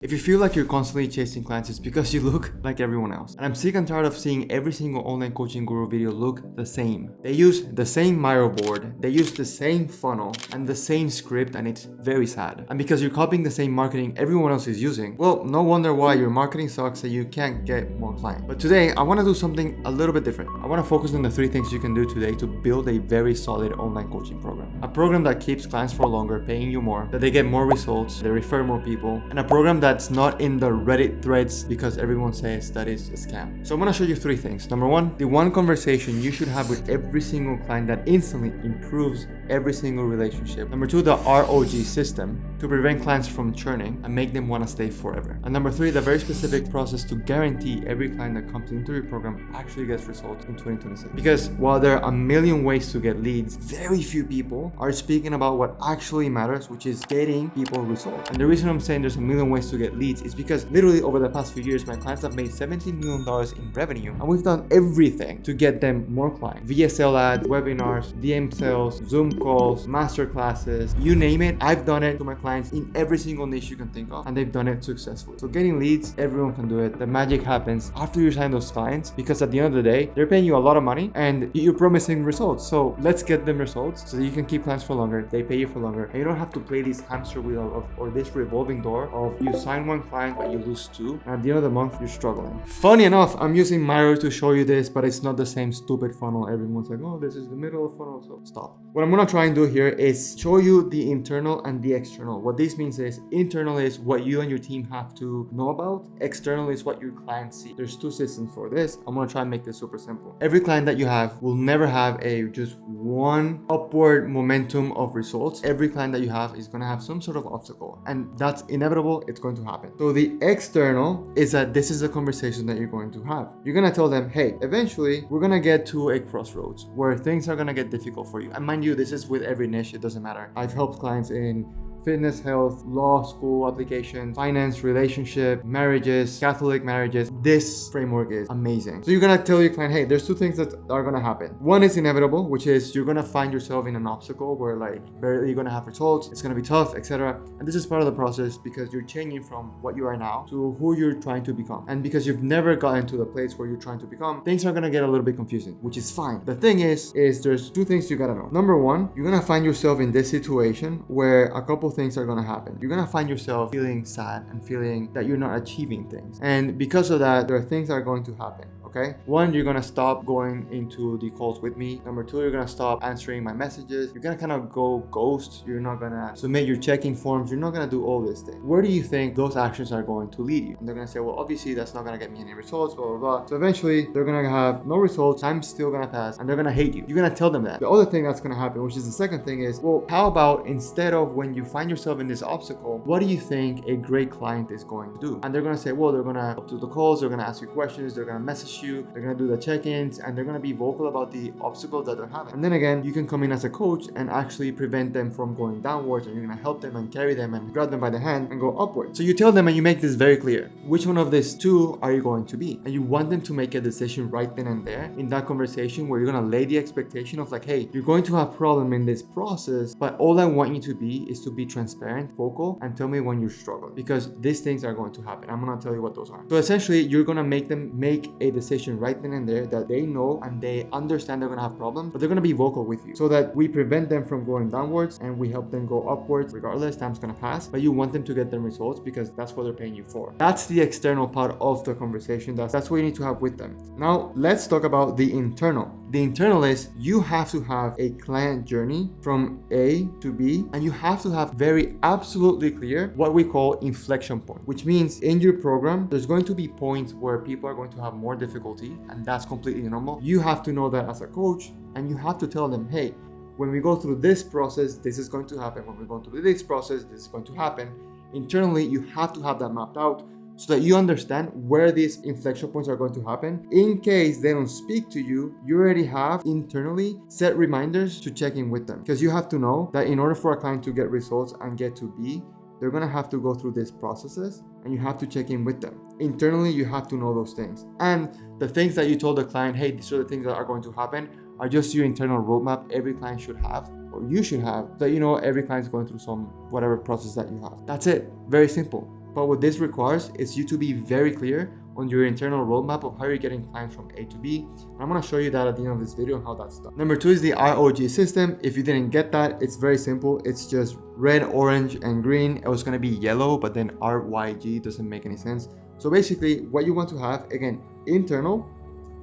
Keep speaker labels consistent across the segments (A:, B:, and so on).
A: If you feel like you're constantly chasing clients, it's because you look like everyone else. And I'm sick and tired of seeing every single online coaching guru video look the same. They use the same Miro board, they use the same funnel and the same script, and it's very sad. And because you're copying the same marketing everyone else is using, well, no wonder why your marketing sucks and you can't get more clients. But today, I want to do something a little bit different. I want to focus on the 3 things you can do today to build a very solid online coaching program. A program that keeps clients for longer, paying you more, that they get more results, they refer more people, and a program that's not in the Reddit threads because everyone says that is a scam. So I'm gonna show you 3 things. Number 1, the one conversation you should have with every single client that instantly improves every single relationship. Number 2, the ROG system to prevent clients from churning and make them want to stay forever. And number 3, the very specific process to guarantee every client that comes into your program actually gets results in 2026. Because while there are a million ways to get leads, very few people are speaking about what actually matters, which is getting people results. And the reason I'm saying there's a million ways to get leads is because literally over the past few years, my clients have made $17 million in revenue, and we've done everything to get them more clients. VSL ads, webinars, DM sales, Zoom calls, master classes, you name it. I've done it to my clients in every single niche you can think of, and they've done it successfully. So getting leads, everyone can do it. The magic happens after you sign those clients, because at the end of the day, they're paying you a lot of money and you're promising results. So let's get them results so that you can keep clients for longer, they pay you for longer, and you don't have to play this hamster wheel or this revolving door of you sign one client but you lose 2, and at the end of the month you're struggling. Funny enough, I'm using Miro to show you this, but it's not the same stupid funnel. Everyone's like, oh, this is the middle of the funnel, so stop. What I'm gonna try and do here is show you the internal and the external. What this means is, internal is what you and your team have to know about, external is what your clients see. There's 2 systems for this. I'm gonna try and make this super simple. Every client that you have will never have a just one upward momentum of results. Every client that you have is gonna have some sort of obstacle, and that's inevitable. It's going to happen. So the external is that this is a conversation that you're going to have. You're gonna tell them, hey, eventually we're gonna get to a crossroads where things are gonna get difficult for you. And mind you, this is with every niche, it doesn't matter. I've helped clients in fitness, health, law school applications, finance, relationship, marriages, Catholic marriages. This framework is amazing. So you're gonna tell your client, hey, there's 2 things that are gonna happen. One is inevitable, which is you're gonna find yourself in an obstacle where like barely you're gonna have results, it's gonna be tough, etc. And this is part of the process because you're changing from what you are now to who you're trying to become. And because you've never gotten to the place where you're trying to become, things are gonna get a little bit confusing, which is fine. The thing is there's 2 things you gotta know. Number 1, you're gonna find yourself in this situation where a couple things are gonna happen. You're gonna find yourself feeling sad and feeling that you're not achieving things. And because of that, there are things that are going to happen. Okay? 1, you're gonna stop going into the calls with me. Number 2, you're gonna stop answering my messages. You're gonna kind of go ghost. You're not gonna submit your checking forms. You're not gonna do all this thing. Where do you think those actions are going to lead you? And they're gonna say, well, obviously that's not gonna get me any results, blah, blah, blah. So eventually they're gonna have no results. Time's still gonna pass and they're gonna hate you. You're gonna tell them that. The other thing that's gonna happen, which is the second thing, is, well, how about instead of when you find yourself in this obstacle, what do you think a great client is going to do? And they're gonna say, well, they're gonna up to the calls, they're gonna ask you questions, they're gonna message you, they're gonna do the check-ins, and they're gonna be vocal about the obstacles that they're having. And then again, you can come in as a coach and actually prevent them from going downwards, and you're gonna help them and carry them and grab them by the hand and go upwards. So you tell them and you make this very clear. Which one of these 2 are you going to be? And you want them to make a decision right then and there in that conversation where you're gonna lay the expectation of like, hey, you're going to have problem in this process, but all I want you to be is to be transparent, vocal, and tell me when you're struggling, because these things are going to happen. I'm gonna tell you what those are. So essentially, you're gonna make them make a decision right then and there that they know and they understand they're gonna have problems, but they're gonna be vocal with you so that we prevent them from going downwards and we help them go upwards. Regardless, time's gonna pass, but you want them to get them results because that's what they're paying you for. That's the external part of the conversation. That's what you need to have with them. Now let's talk about the internal. The internal is you have to have a client journey from A to B, and you have to have very absolutely clear what we call inflection point, which means in your program there's going to be points where people are going to have more difficulty, and that's completely normal. You have to know that as a coach, and you have to tell them, hey, when we go through this process, this is going to happen. When we go through this process, this is going to happen. Internally, you have to have that mapped out so that you understand where these inflection points are going to happen. In case they don't speak to you, you already have internally set reminders to check in with them, because you have to know that in order for a client to get results and get to B, they're gonna have to go through these processes, and you have to check in with them. Internally, you have to know those things. And the things that you told the client, hey, these are the things that are going to happen, are just your internal roadmap every client should have, or you should have, so that you know every client is going through some whatever process that you have. That's it. Very simple. But what this requires is you to be very clear on your internal roadmap of how you're getting clients from A to B. And I'm gonna show you that at the end of this video, how that's done. Number 2 is the ROG system. If you didn't get that, it's very simple. It's just red, orange, and green. It was gonna be yellow, but then RYG doesn't make any sense. So basically what you want to have, again, internal,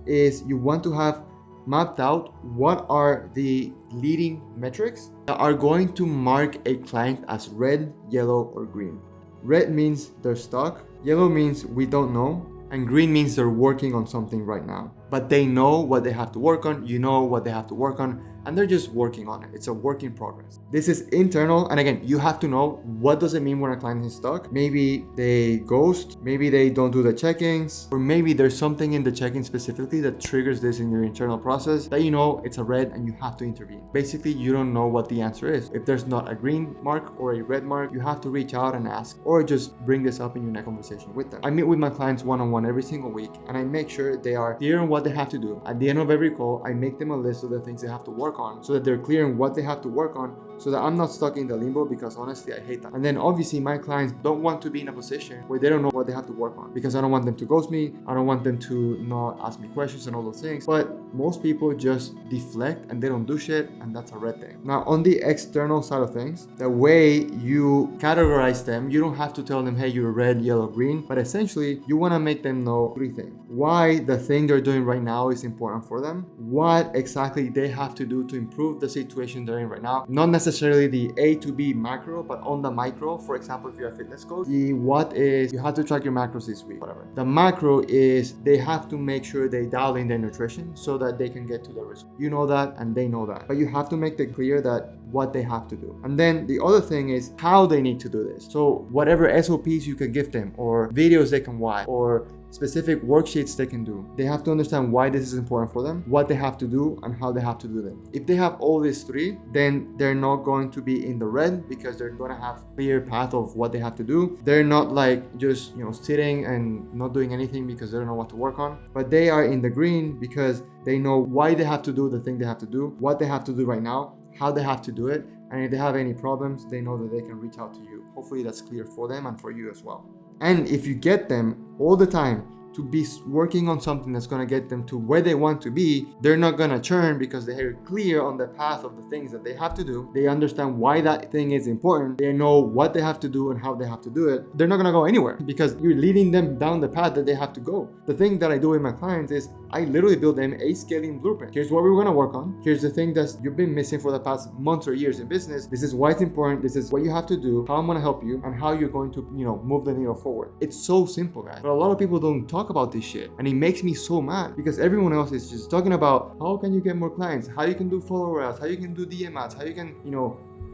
A: is you want to have mapped out what are the leading metrics that are going to mark a client as red, yellow, or green. Red means they're stuck, yellow means we don't know, and green means they're working on something right now. But they know what they have to work on, you know what they have to work on, and they're just working on it. It's a work in progress. This is internal, and again, you have to know what does it mean when a client is stuck. Maybe they ghost, maybe they don't do the check-ins, or maybe there's something in the check-in specifically that triggers this in your internal process that you know it's a red and you have to intervene. Basically, you don't know what the answer is. If there's not a green mark or a red mark, you have to reach out and ask, or just bring this up in your next conversation with them. I meet with my clients one-on-one every single week, and I make sure they are clear on what they have to do. At the end of every call, I make them a list of the things they have to work on so that they're clear on what they have to work on, so that I'm not stuck in the limbo, because honestly I hate that. And then obviously my clients don't want to be in a position where they don't know what they have to work on, because I don't want them to ghost me, I don't want them to not ask me questions and all those things. But most people just deflect and they don't do shit, and that's a red thing. Now on the external side of things, the way you categorize them, you don't have to tell them, hey, you're red, yellow, green, but essentially you want to make them know 3 things. Why the thing they're doing right now is important for them, what exactly they have to do to improve the situation they're in right now, not necessarily the A to B macro, but on the micro. For example, if you're a fitness coach, the what is you have to track your macros this week, whatever. The macro is they have to make sure they dial in their nutrition so that they can get to the result. You know that and they know that, but you have to make it clear that what they have to do. And then the other thing is how they need to do this. So whatever SOPs you can give them, or videos they can watch, or specific worksheets they can do, they have to understand why this is important for them, what they have to do, and how they have to do them. If they have all these 3, then they're not going to be in the red, because they're going to have clear path of what they have to do. They're not like just sitting and not doing anything because they don't know what to work on, but they are in the green because they know why they have to do the thing they have to do, what they have to do right now, how they have to do it, and if they have any problems, they know that they can reach out to you. Hopefully that's clear for them and for you as well. And if you get them all the time to be working on something that's going to get them to where they want to be, they're not going to churn, because they're clear on the path of the things that they have to do. They understand why that thing is important. They know what they have to do and how they have to do it. They're not going to go anywhere, because you're leading them down the path that they have to go. The thing that I do with my clients is I literally build them a scaling blueprint. Here's what we're going to work on. Here's the thing that you've been missing for the past months or years in business. This is why it's important. This is what you have to do, how I'm going to help you, and how you're going to, move the needle forward. It's so simple, guys. But a lot of people don't talk about this shit, and it makes me so mad, because everyone else is just talking about how can you get more clients, how you can do follower ads, how you can do DM ads, how you can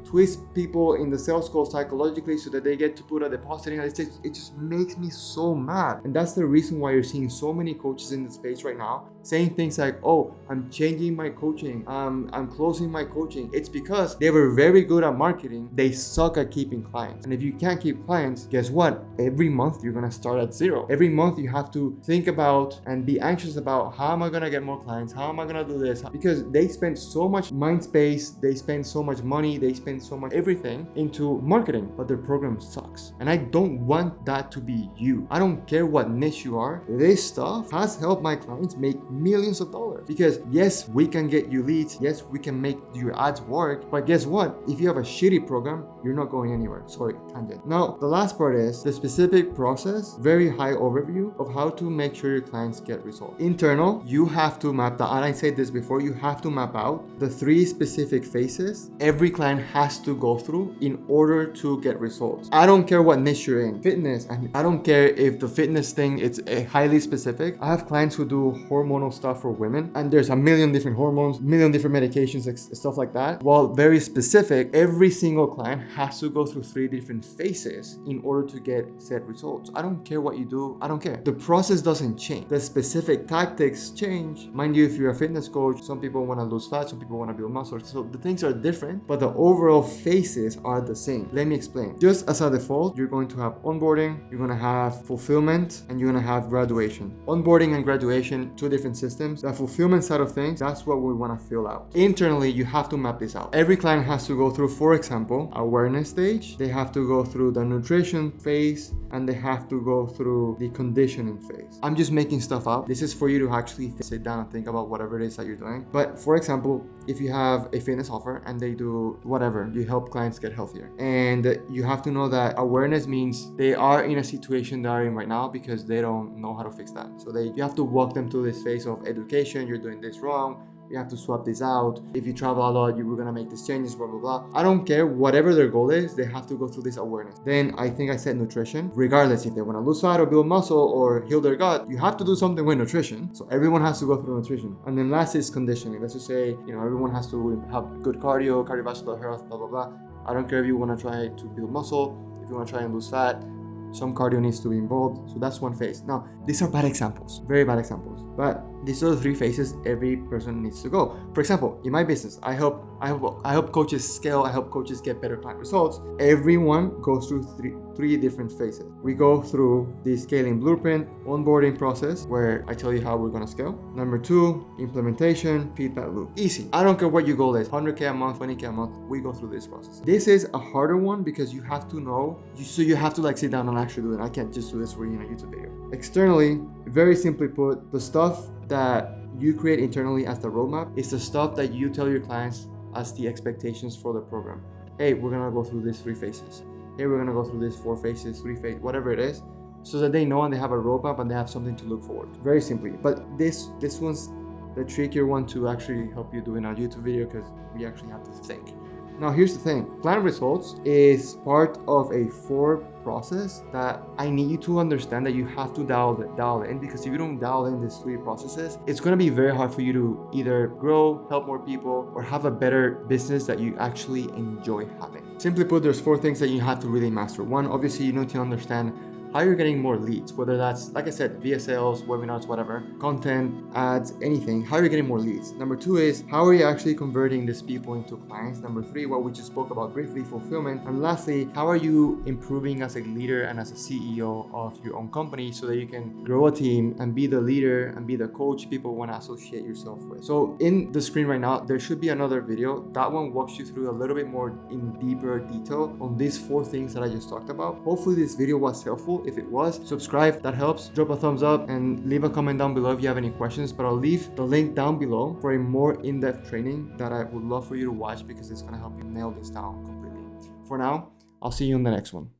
A: twist people in the sales call psychologically so that they get to put a deposit in. It just makes me so mad. And that's the reason why you're seeing so many coaches in the space right now saying things like, oh, I'm changing my coaching, I'm closing my coaching. It's because they were very good at marketing, they suck at keeping clients. And if you can't keep clients, guess what? Every month you're gonna start at 0. Every month you have to think about and be anxious about, how am I gonna get more clients? How am I gonna do this? Because they spend so much mind space, they spend so much money, they spend so much everything into marketing, but their program sucks. And I don't want that to be you. I don't care what niche you are. This stuff has helped my clients make millions of dollars, because yes, we can get you leads, yes, we can make your ads work, but guess what? If you have a shitty program, you're not going anywhere. Sorry, tangent. Now the last part is the specific process, very high overview of how to make sure your clients get results. Internal, you have to map out, and I said this before, you have to map out the 3 specific phases every client has to go through in order to get results. I don't care what niche you're in, fitness, and I don't care if the fitness thing it's a highly specific. I have clients who do hormonal stuff for women, and there's a million different hormones, million different medications, stuff like that. While very specific, every single client has to go through 3 different phases in order to get set results. I don't care what you do, I don't care. The process doesn't change. The specific tactics change. Mind you, if you're a fitness coach, some people want to lose fat, some people want to build muscle. So the things are different, but the overall overall phases are the same. Let me explain. Just as a default, you're going to have onboarding, you're going to have fulfillment, and you're going to have graduation. Onboarding and graduation, two different systems. The fulfillment side of things, that's what we want to fill out. Internally, you have to map this out. Every client has to go through, for example, awareness stage. They have to go through the nutrition phase, and they have to go through the conditioning phase. I'm just making stuff up. This is for you to actually sit down and think about whatever it is that you're doing. But for example, if you have a fitness offer and they do whatever, you help clients get healthier. And you have to know that awareness means they are in a situation they're in right now because they don't know how to fix that. So you have to walk them through this phase of education. You're doing this wrong. You have to swap this out. If you travel a lot, you were gonna make these changes, blah, blah, blah. I don't care, whatever their goal is, they have to go through this awareness. Then I think I said nutrition. Regardless if they wanna lose fat or build muscle or heal their gut, you have to do something with nutrition. So everyone has to go through nutrition. And then last is conditioning. Let's just say, everyone has to have good cardio, cardiovascular health, blah, blah, blah. I don't care if you wanna try to build muscle, if you wanna try and lose fat, some cardio needs to be involved. So that's one phase. Now, these are bad examples, very bad examples. But these are the three phases every person needs to go. For example, in my business, I help coaches scale. I help coaches get better client results. Everyone goes through three different phases. We go through the scaling blueprint, onboarding process, where I tell you how we're gonna scale. Number 2, implementation, feedback loop. Easy. I don't care what your goal is, 100K a month, 20K a month, we go through this process. This is a harder one because you have to know, so you have to sit down and actually do it. I can't just do this for you in a YouTube video. Externally, very simply put, the stuff that you create internally as the roadmap is the stuff that you tell your clients as the expectations for the program. Hey, we're gonna go through these 3 phases. Hey, we're gonna go through these 4 phases, 3 phases, whatever it is, so that they know and they have a roadmap and they have something to look forward to. Very simply. But this one's the trickier one to actually help you do in a YouTube video because we actually have to think. Now, here's the thing. Client results is part of a 4 process that I need you to understand that you have to dial in, because if you don't dial in these 3 processes, it's going to be very hard for you to either grow, help more people, or have a better business that you actually enjoy having. Simply put, there's 4 things that you have to really master. 1, obviously, you need to understand how you're getting more leads, whether that's, like I said, via sales, webinars, whatever, content, ads, anything, how you're getting more leads. Number 2 is, how are you actually converting these people into clients? Number 3, what we just spoke about briefly, fulfillment. And lastly, how are you improving as a leader and as a CEO of your own company so that you can grow a team and be the leader and be the coach people want to associate yourself with? So in the screen right now, there should be another video. That one walks you through a little bit more in deeper detail on these 4 things that I just talked about. Hopefully this video was helpful. If it was, subscribe, that helps. Drop a thumbs up and leave a comment down below if you have any questions, but I'll leave the link down below for a more in-depth training that I would love for you to watch because it's going to help you nail this down completely. For now, I'll see you in the next one.